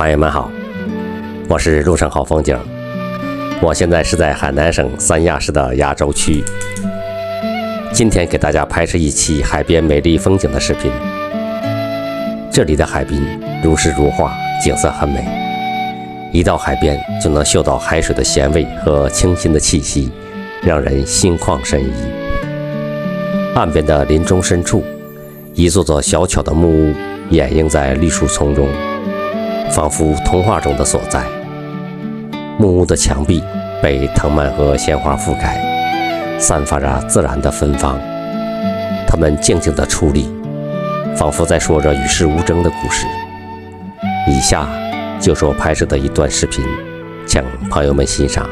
朋友们好，我是路上好风景。我现在是在海南省三亚市的亚洲区，今天给大家拍摄一期海边美丽风景的视频。这里的海滨如诗如画，景色很美，一到海边就能嗅到海水的咸味和清新的气息，让人心旷神怡。岸边的林中深处，一座座小巧的木屋掩映在绿树丛中，仿佛童话中的所在。木屋的墙壁被藤蔓和鲜花覆盖，散发着自然的芬芳。它们静静地矗立，仿佛在说着与世无争的故事。以下就是我拍摄的一段视频，请朋友们欣赏。